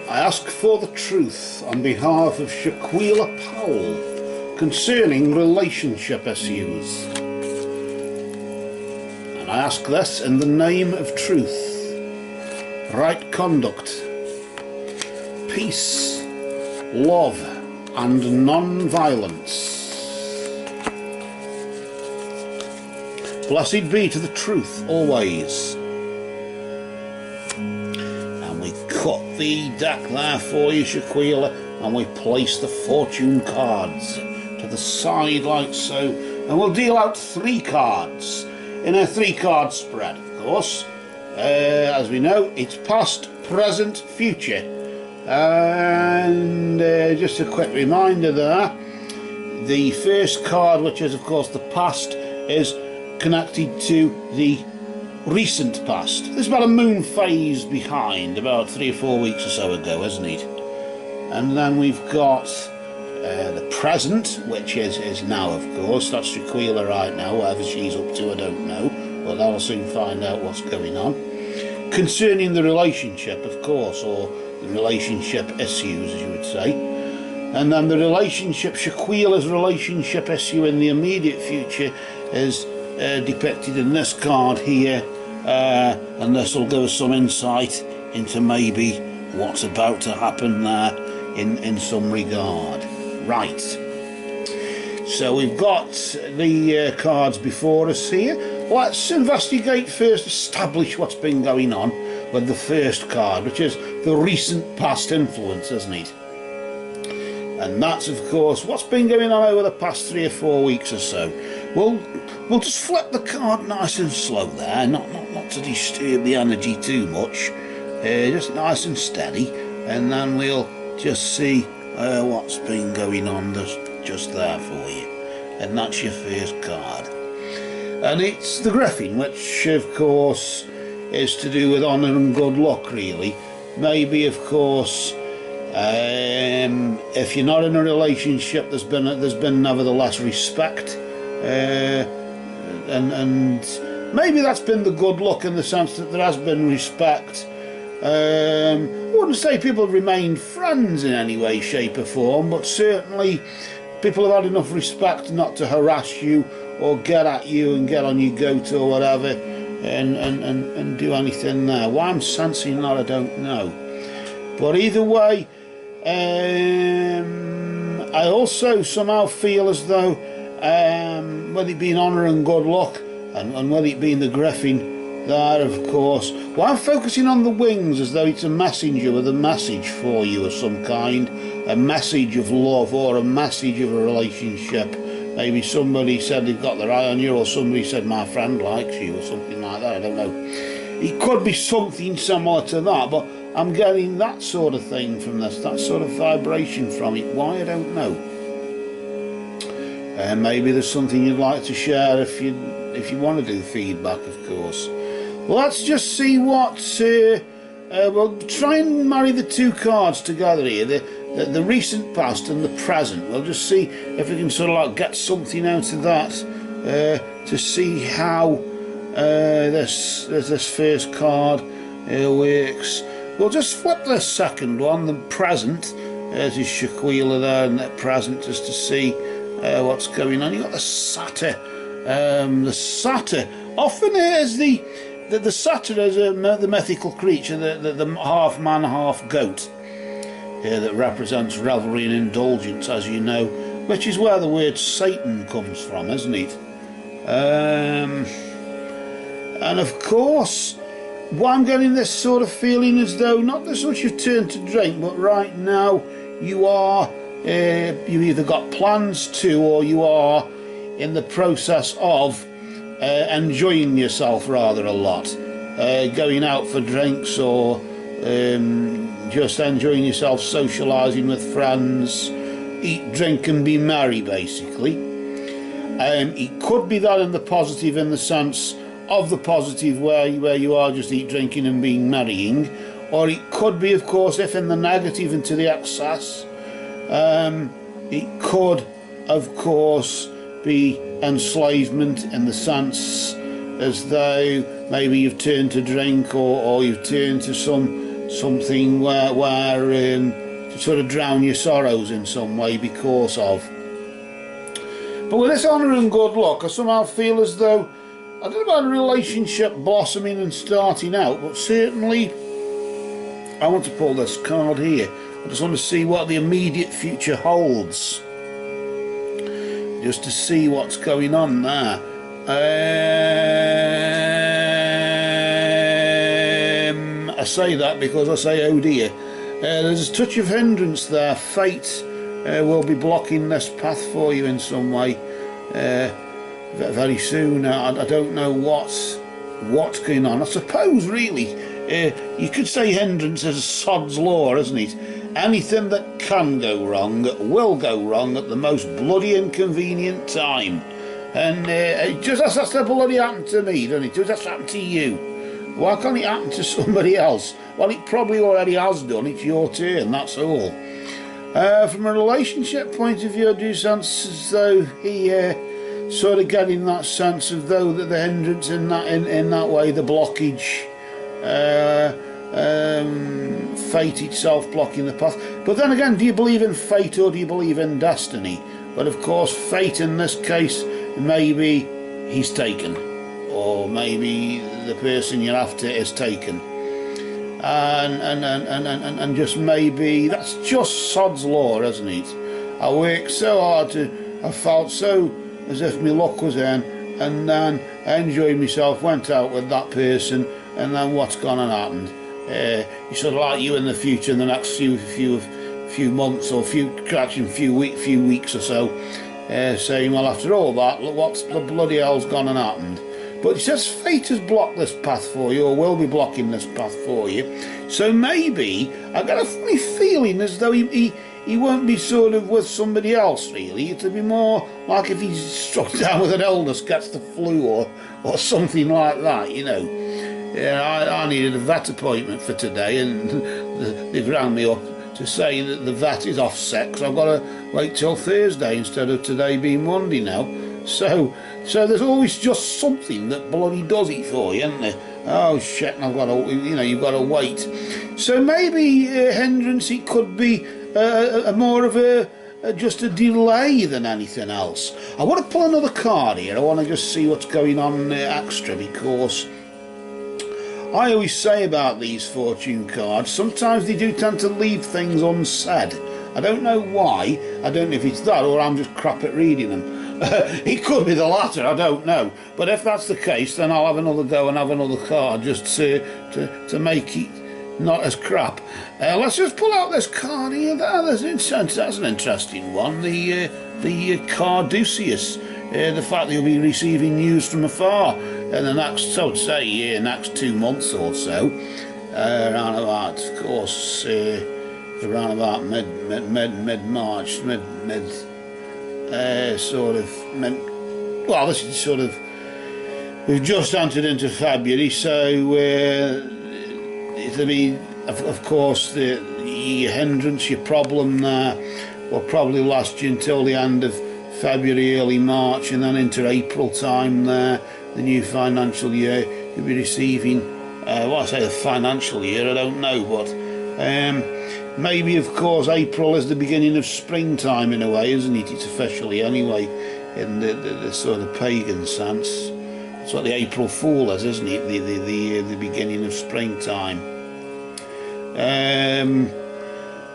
I ask for the truth on behalf of Shaquila Powell concerning relationship issues. And I ask this in the name of truth, right conduct, peace, love and non-violence. Blessed be to the truth always. And we cut the deck there for you, Shaquila, and we place the fortune cards to the side like so, and we'll deal out 3 cards in a 3-card spread, of course. As we know, it's past, present, future. And just a quick reminder there, the first card, which is of course the past, is connected to the recent past. There's about a moon phase behind, about 3 or 4 weeks or so ago, isn't it? And then we've got the present, which is now, of course. That's Shaquila right now, whatever she's up to I don't know, but I'll soon find out what's going on. Concerning the relationship, of course, or the relationship issues, as you would say. And then the relationship, Shaquila's relationship issue in the immediate future is depicted in this card here, and this will give us some insight into maybe what's about to happen there in some regard. Right, so we've got the cards before us here. Let's investigate first, establish what's been going on with the first card, which is the recent past influence, isn't it? And that's of course what's been going on over the past 3 or 4 weeks or so. We'll just flip the card nice and slow there, not to disturb the energy too much, just nice and steady, and then we'll just see what's been going on just there for you. And that's your first card. And it's the Griffin, which of course is to do with honour and good luck, really. Maybe of course if you're not in a relationship, there's been nevertheless respect, and maybe that's been the good luck in the sense that there has been respect. I wouldn't say people have remained friends in any way, shape or form, but certainly people have had enough respect not to harass you or get at you and get on your goat or whatever and do anything there. Why I'm sensing that I don't know, but either way, I also somehow feel as though whether it being honour and good luck and whether it being the Griffin there, of course, well, I'm focusing on the wings as though it's a messenger with a message for you of some kind, a message of love or a message of a relationship. Maybe somebody said they've got their eye on you, or somebody said my friend likes you or something like that, I don't know. It could be something similar to that, but I'm getting that sort of thing from this, that sort of vibration from it. Why, I don't know. Maybe there's something you'd like to share if you want to do feedback, of course. Let's just see what we'll try and marry the 2 cards together here, the recent past and the present. We'll just see if we can sort of like get something out of that to see how this first card works. We'll just flip the second one, the present. There's his Shaquila there, and that present, just to see what's going on. You've got the satyr. The satyr often is the satyr is the mythical creature, the half man, half goat, that represents revelry and indulgence, as you know, which is where the word Satan comes from, isn't it? And of course, well, I'm getting this sort of feeling as though not so much you've turned to drink, but right now you are, you've either got plans to, or you are in the process of enjoying yourself rather a lot, going out for drinks, or just enjoying yourself, socialising with friends, eat, drink and be merry, basically. It could be that in the positive, in the sense of the positive where you are just eat, drinking and being merrying, or it could be, of course, if in the negative and to the excess, it could, of course, be enslavement in the sense as though maybe you've turned to drink, or you've turned to some something where to sort of drown your sorrows in some way because of. But with this honour and good luck, I somehow feel as though, I don't know about a relationship blossoming and starting out, but certainly I want to pull this card here. I just want to see what the immediate future holds, just to see what's going on there. I say that because I say oh dear. There's a touch of hindrance there. Fate will be blocking this path for you in some way very soon. I don't know what's going on. I suppose really you could say hindrance is Sod's law, isn't it? Anything that can go wrong will go wrong at the most bloody inconvenient time. And it just has to bloody happen to me, doesn't it? It just has to happen to you. Why can't it happen to somebody else? Well, it probably already has done. It's your turn, that's all. From a relationship point of view, I do sense as though he sort of getting that sense of though that the hindrance in that way, the blockage, fate itself blocking the path. But then again, do you believe in fate or do you believe in destiny? But of course, fate in this case, maybe he's taken, or maybe the person you're after is taken, and just maybe that's just Sod's law, isn't it? I worked so hard I felt so as if my luck was in, and then I enjoyed myself, went out with that person, and then what's gone and happened? It's sort of like you in the future, in the next few months or few weeks or so, saying, well, after all that, look what's the bloody hell's gone and happened. But it says fate has blocked this path for you, or will be blocking this path for you. So maybe I got a funny feeling as though he won't be sort of with somebody else really. It'll be more like if he's struck down with an illness, gets the flu or something like that, you know. Yeah, I needed a vet appointment for today, and they've rang me up to say that the vet is off sick, so I've got to wait till Thursday instead of today being Monday now. So there's always just something that bloody does it for you, isn't there? Oh shit, and I've got to, you've got to wait. So maybe hindrance, it could be more of just a delay than anything else. I want to pull another card here. I want to just see what's going on extra, because I always say about these fortune cards, sometimes they do tend to leave things unsaid. I don't know why. I don't know if it's that or I'm just crap at reading them. It could be the latter, I don't know. But if that's the case, then I'll have another go and have another card just to make it not as crap. Let's just pull out this card here. That's an interesting one. The Carduceus. The fact that you'll be receiving news from afar in the next, I would say, next 2 months or so. Around about, of course, around about mid-March, well, this is sort of, we've just entered into February, so it'll be, of course, your hindrance, your problem there will probably last you until the end of February, early March, and then into April time there, the new financial year, you'll be receiving, well, I say the financial year, I don't know, but maybe, of course, April is the beginning of springtime in a way, isn't it? It's officially anyway, in the sort of pagan sense. That's what the April Fool is, isn't it? The beginning of springtime.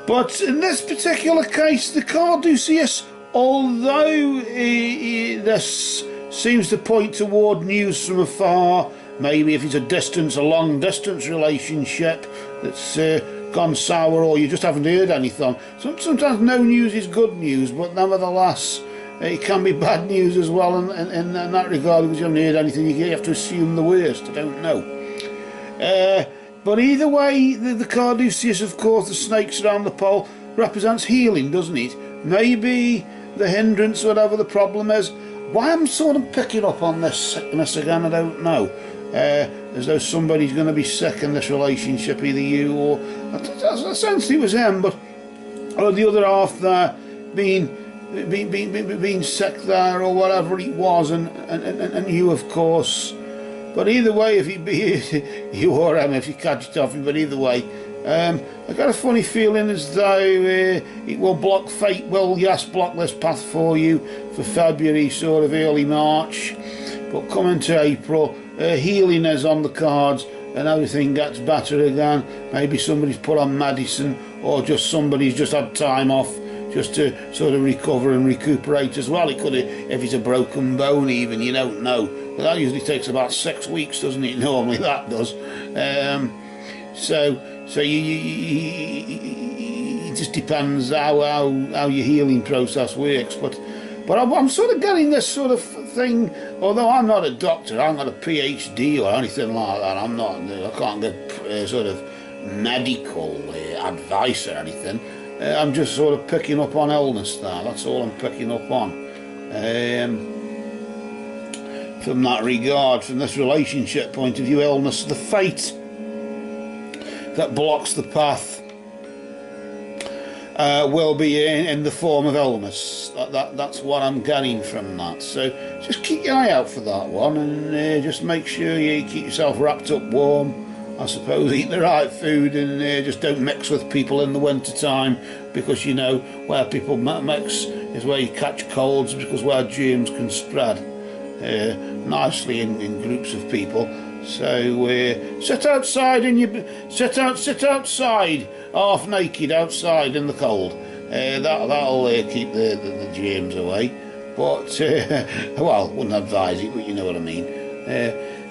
But in this particular case, the Carduceus, although this seems to point toward news from afar, maybe if it's a long distance relationship that's gone sour, or you just haven't heard anything. Sometimes no news is good news, but nevertheless it can be bad news as well in that regard, because you haven't heard anything. You have to assume the worst. I don't know. But either way, the Carduceus, of course, the snakes around the pole, represents healing, doesn't it? Maybe the hindrance, whatever the problem is. Why I'm sort of picking up on this sickness again, I don't know. As though somebody's going to be sick in this relationship, either you or... I sense it was him, but... Or the other half there, being sick there, or whatever it was, and you, of course, But either way, if you or if you catch it off me, but either way, I got a funny feeling as though it will block fate. Well, yes, block this path for you for February, sort of early March. But coming to April, healing is on the cards, and everything gets better again. Maybe somebody's put on medicine, or just somebody's just had time off, just to sort of recover and recuperate as well. It could, if it's a broken bone, even, you don't know. But that usually takes about 6 weeks, doesn't it? Normally that does. So it just depends how your healing process works. But I'm sort of getting this sort of thing. Although I'm not a doctor, I'm not a PhD or anything like that. I can't get sort of medical advice or anything. I'm just sort of picking up on illness there. That's all I'm picking up on. From that regard, from this relationship point of view, illness, the fate that blocks the path will be in the form of illness. That's what I'm getting from that. So just keep your eye out for that one, and just make sure you keep yourself wrapped up warm. I suppose eat the right food, and just don't mix with people in the winter time, because you know where people mix is where you catch colds, because where germs can spread nicely in groups of people. So sit outside sit outside half naked outside in the cold. That'll keep the germs away. But well, wouldn't advise it, but you know what I mean.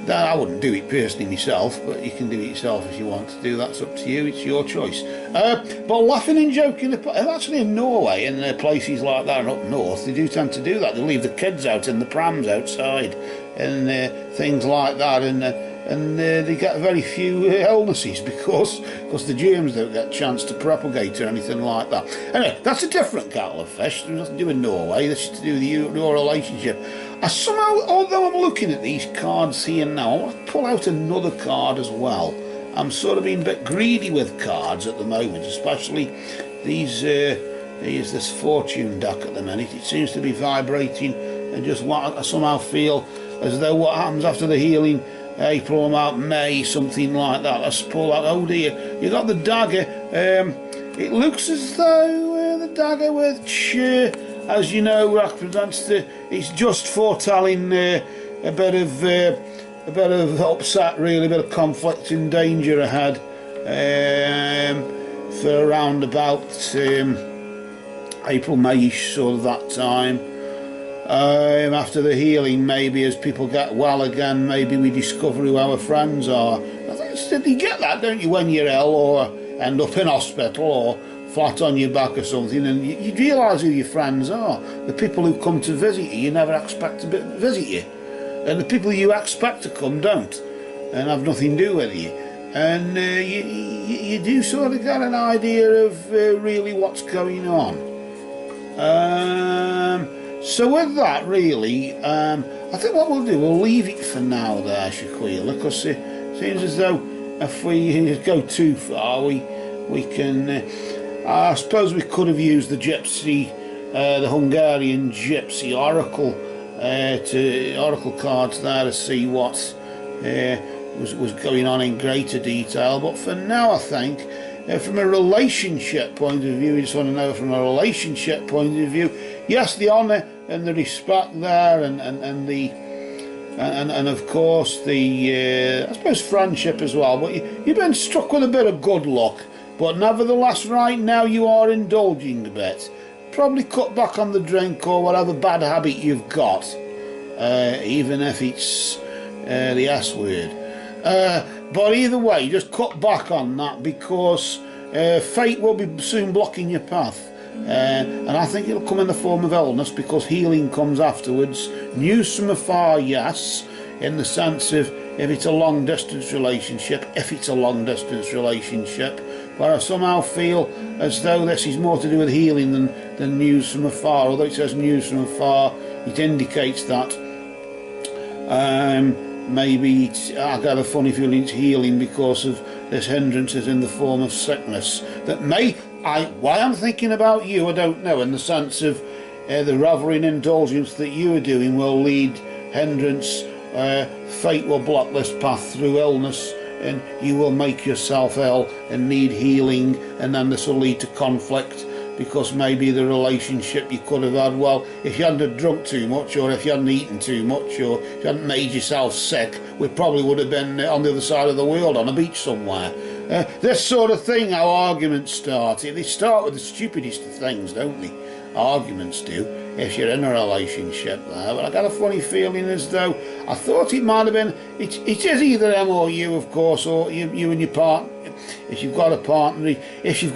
I wouldn't do it personally myself, but you can do it yourself if you want to do. That's up to you. It's your choice. But laughing and joking, actually in Norway and places like that and up north, they do tend to do that. They leave the kids out in the prams outside and things like that, and they get very few illnesses because the germs don't get a chance to propagate or anything like that. Anyway, that's a different kettle of fish. There's nothing to do with Norway. This is to do with your relationship. I somehow, although I'm looking at these cards here now, I want to pull out another card as well. I'm sort of being a bit greedy with cards at the moment, especially this fortune deck at the minute. It seems to be vibrating, and just what I somehow feel as though what happens after the healing, April, about May, something like that. Let's pull out. Oh dear, you got the dagger. It looks as though the dagger, which, as you know, represents it's just foretelling a bit of upset, really, a bit of conflict and danger ahead for around about April, May-ish, sort of that time. After the healing, maybe as people get well again, maybe we discover who our friends are. I think you get that, don't you, when you're ill or end up in hospital or flat on your back or something, and you realise who your friends are. The people who come to visit you never expect to visit you, and the people you expect to come don't, and have nothing to do with you. And you do sort of get an idea of really what's going on. So with that, really, I think what we'll do, we'll leave it for now there, Shaquila, because it seems as though if we go too far, we can... I suppose we could have used the Gypsy, the Hungarian Gypsy Oracle, Oracle cards there to see what was going on in greater detail. But for now, I think, from a relationship point of view, we just want to know from a relationship point of view, yes, the honour and the respect there, and of course the I suppose friendship as well. But you've been struck with a bit of good luck. But nevertheless, right now you are indulging a bit. Probably cut back on the drink or whatever bad habit you've got, even if it's the S word. But either way, just cut back on that, because fate will be soon blocking your path. And I think it'll come in the form of illness, because healing comes afterwards. News from afar, yes, in the sense of if it's a long distance relationship, but I somehow feel as though this is more to do with healing than news from afar. Although it says news from afar, it indicates that maybe I got a funny feeling it's healing because of this hindrances in the form of sickness that why I'm thinking about you, I don't know, in the sense of the revelry and indulgence that you are doing will lead hindrance fate will block this path through illness, and you will make yourself ill and need healing, and then this will lead to conflict, because maybe the relationship you could have had, well, if you hadn't drunk too much, or if you hadn't eaten too much, or if you hadn't made yourself sick, we probably would have been on the other side of the world on a beach somewhere. This sort of thing, how arguments start. They start with the stupidest of things, don't they? Arguments do, if you're in a relationship there. But I got a funny feeling as though, I thought it might have been, it is either them or you, of course, or you and your partner. If you've got a partner, it's your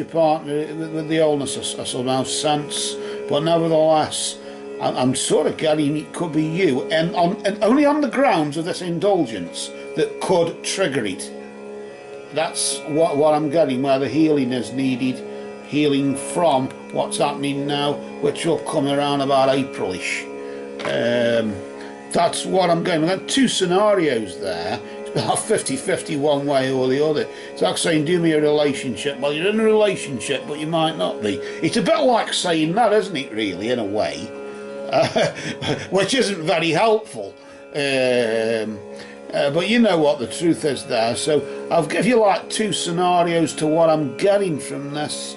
partner with the illness, I somehow sense. But nevertheless, I'm sort of getting it could be you, and only on the grounds of this indulgence that could trigger it. That's what I'm getting, where the healing is needed, healing from what's happening now, which will come around about Aprilish. That's what I'm getting. We've got two scenarios there. It's about 50-50 one way or the other. It's like saying, do me a relationship. Well, you're in a relationship, but you might not be. It's a bit like saying that, isn't it, really, in a way? Which isn't very helpful. But you know what the truth is there. So I'll give you like two scenarios to what I'm getting from this,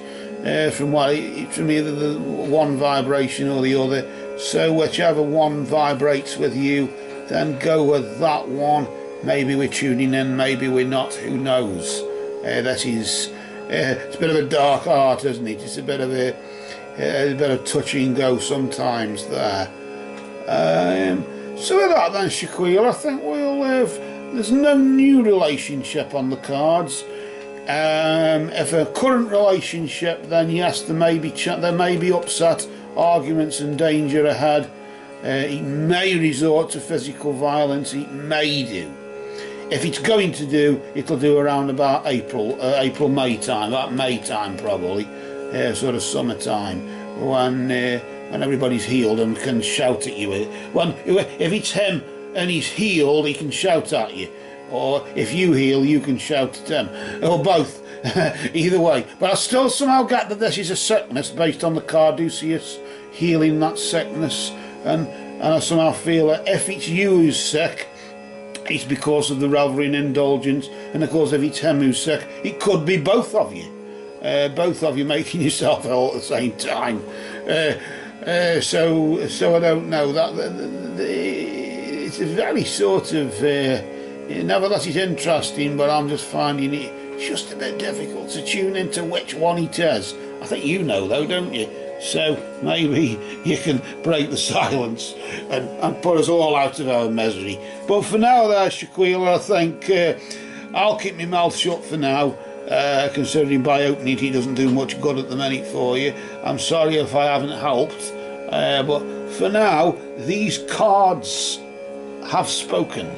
from either the one vibration or the other. So whichever one vibrates with you, then go with that one. Maybe we're tuning in, maybe we're not. Who knows? This is it's a bit of a dark art, isn't it? It's a bit of touch and go sometimes there. So with that then, Shaquila, I think we'll have, there's no new relationship on the cards. If a current relationship, then yes, there may be upset, arguments and danger ahead. It may resort to physical violence, it may do. If it's going to do, it'll do around about May time, about May time probably, sort of summertime, when everybody's healed and can shout at you. If it's him and he's healed, he can shout at you. Or if you heal, you can shout at him. Or both. Either way. But I still somehow get that this is a sickness based on the Carduceus healing that sickness. And I somehow feel that if it's you who's sick, it's because of the revelry and indulgence. And of course, if it's him who's sick, it could be both of you. Both of you making yourself ill at the same time. So I don't know. It's a very sort of... nevertheless, it's interesting, but I'm just finding it just a bit difficult to tune into which one it is. I think you know, though, don't you? So maybe you can break the silence and put us all out of our misery. But for now there, Shaquila, I think I'll keep my mouth shut for now, considering by opening it doesn't do much good at the minute for you. I'm sorry if I haven't helped, but for now, these cards have spoken.